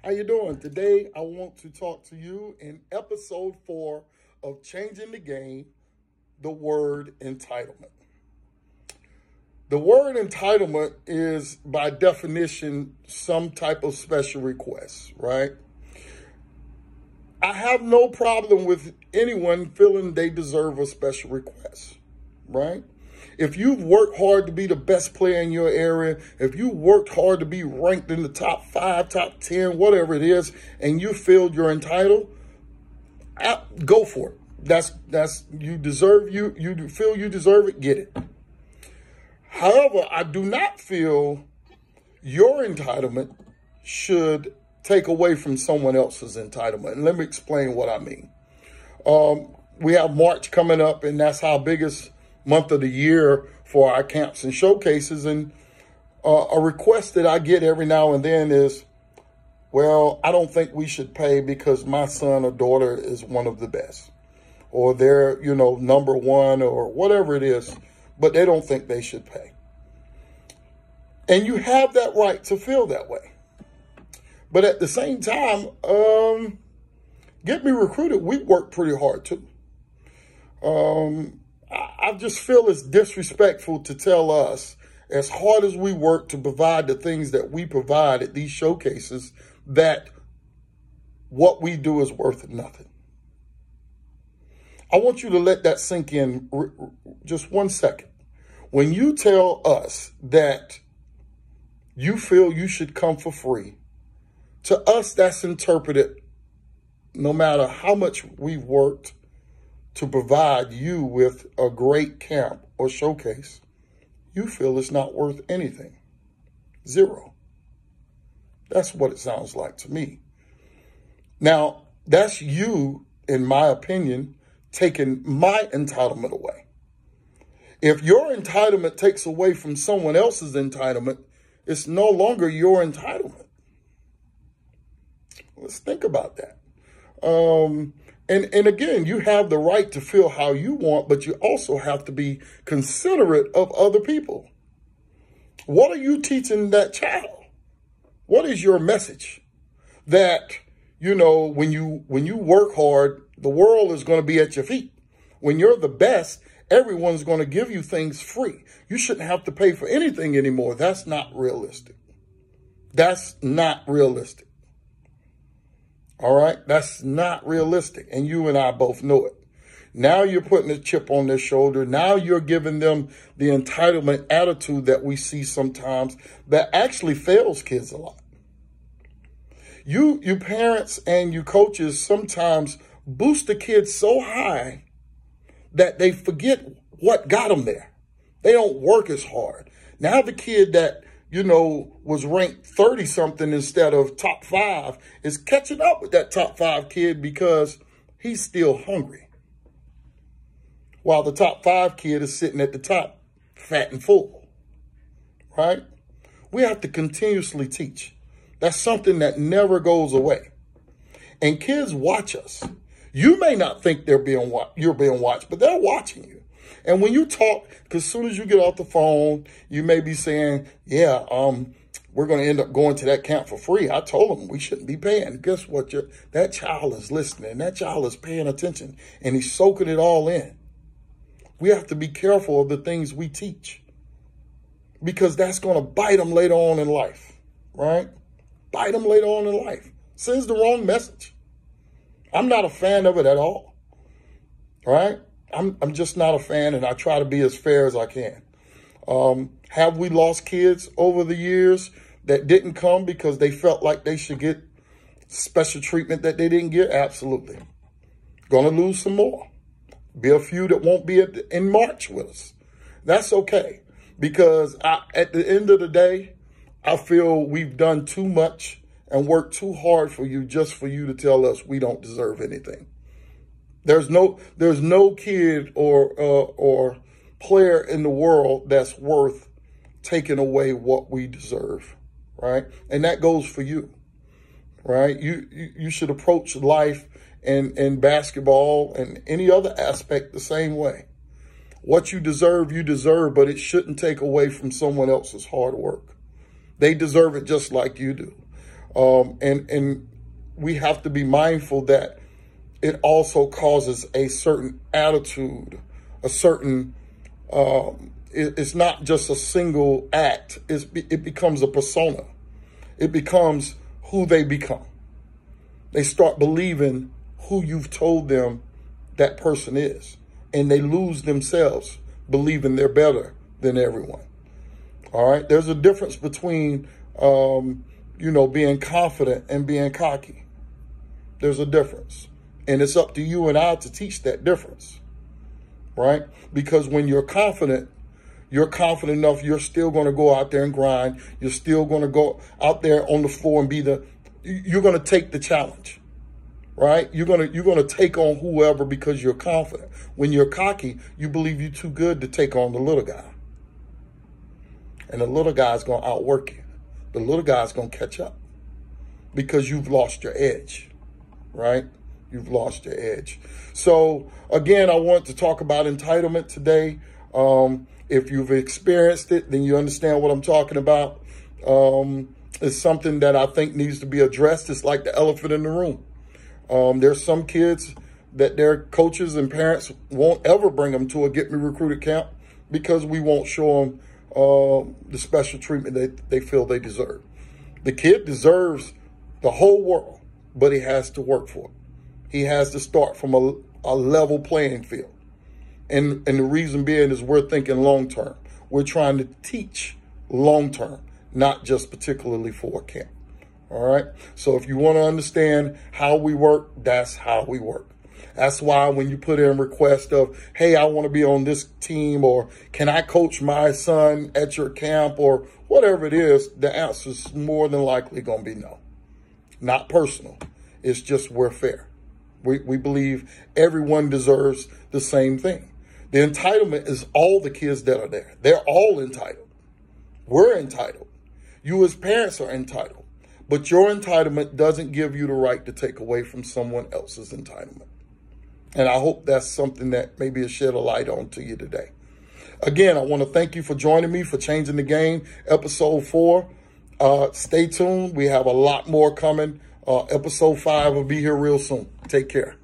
How you doing? Today, I want to talk to you in episode 4 of Changing the Game, the word entitlement. The word entitlement is, by definition, some type of special request, right? I have no problem with anyone feeling they deserve a special request, right? If you've worked hard to be the best player in your area, if you worked hard to be ranked in the top 5, top 10, whatever it is, and you feel you're entitled, go for it. That's you deserve, you feel you deserve it, get it. However, I do not feel your entitlement should take away from someone else's entitlement. And let me explain what I mean. We have March coming up, and that's our biggest month of the year for our camps and showcases. And a request that I get every now and then is, well, I don't think we should pay because my son or daughter is one of the best, or they're, number one, or whatever it is, but they don't think they should pay. And you have that right to feel that way. But at the same time, get me recruited, we work pretty hard too. I just feel it's disrespectful to tell us, as hard as we work to provide the things that we provide at these showcases, that what we do is worth nothing. I want you to let that sink in just 1 second. When you tell us that you feel you should come for free, to us that's interpreted, no matter how much we've worked to provide you with a great camp or showcase, you feel it's not worth anything. Zero. That's what it sounds like to me. Now, that's you, in my opinion, taking my entitlement away. If your entitlement takes away from someone else's entitlement, it's no longer your entitlement. Let's think about that. And again, you have the right to feel how you want, but you also have to be considerate of other people. What are you teaching that child? What is your message? That, when you work hard, the world is going to be at your feet. When you're the best, everyone's going to give you things free. You shouldn't have to pay for anything anymore. That's not realistic. That's not realistic. All right? That's not realistic. And you and I both know it. Now you're putting a chip on their shoulder. Now you're giving them the entitlement attitude that we see sometimes that actually fails kids a lot. You parents and you coaches sometimes boost the kids so high that they forget what got them there. They don't work as hard. Now the kid that, was ranked 30-something instead of top 5 is catching up with that top 5 kid because he's still hungry. While the top 5 kid is sitting at the top, fat and full, right? We have to continuously teach. That's something that never goes away. And kids watch us. You may not think you're being watched, but they're watching you. And when you talk, because as soon as you get off the phone, you may be saying, yeah, we're going to end up going to that camp for free. I told them we shouldn't be paying. Guess what? That child is listening. That child is paying attention, and he's soaking it all in. We have to be careful of the things we teach, because that's going to bite them later on in life, right? Bite them later on in life. Sends the wrong message. I'm not a fan of it at all, right? I'm just not a fan, and I try to be as fair as I can. Have we lost kids over the years that didn't come because they felt like they should get special treatment that they didn't get? Absolutely. Gonna lose some more. Be a few that won't be in March with us. That's okay, because at the end of the day, I feel we've done too much and worked too hard for you just for you to tell us we don't deserve anything. There's no kid or player in the world that's worth taking away what we deserve, right? And that goes for you, right? You should approach life and basketball and any other aspect the same way. What you deserve, but it shouldn't take away from someone else's hard work. They deserve it just like you do. And we have to be mindful that it also causes a certain attitude, a certain, it's not just a single act. It becomes a persona. It becomes who they become. They start believing who you've told them that person is. And they lose themselves believing they're better than everyone. All right. There's a difference between, being confident and being cocky. There's a difference. And it's up to you and I to teach that difference. Right? Because when you're confident enough, you're still going to go out there and grind. You're still going to go out there on the floor and you're going to take the challenge. Right? You're going to take on whoever because you're confident. When you're cocky, you believe you're too good to take on the little guy. And the little guy's going to outwork you. The little guy's going to catch up because you've lost your edge. Right? You've lost your edge. So again, I want to talk about entitlement today. If you've experienced it, then you understand what I'm talking about. It's something that I think needs to be addressed. It's like the elephant in the room. There's some kids that their coaches and parents won't ever bring them to a Get Me Recruited camp because we won't show them the special treatment they feel they deserve. The kid deserves the whole world, but he has to work for it. He has to start from a level playing field. And the reason being is we're thinking long term. We're trying to teach long term, not just particularly for a camp. All right. So if you want to understand how we work, that's how we work. That's why when you put in request of, hey, I want to be on this team, or can I coach my son at your camp, or whatever it is, the answer is more than likely going to be no. Not personal. It's just we're fair. We believe everyone deserves the same thing. The entitlement is all the kids that are there. They're all entitled. We're entitled. You as parents are entitled. But your entitlement doesn't give you the right to take away from someone else's entitlement. And I hope that's something that maybe will shed a light on to you today. Again, I want to thank you for joining me for Changing the Game, episode 4. Stay tuned. We have a lot more coming. Episode 5 will be here real soon. Take care.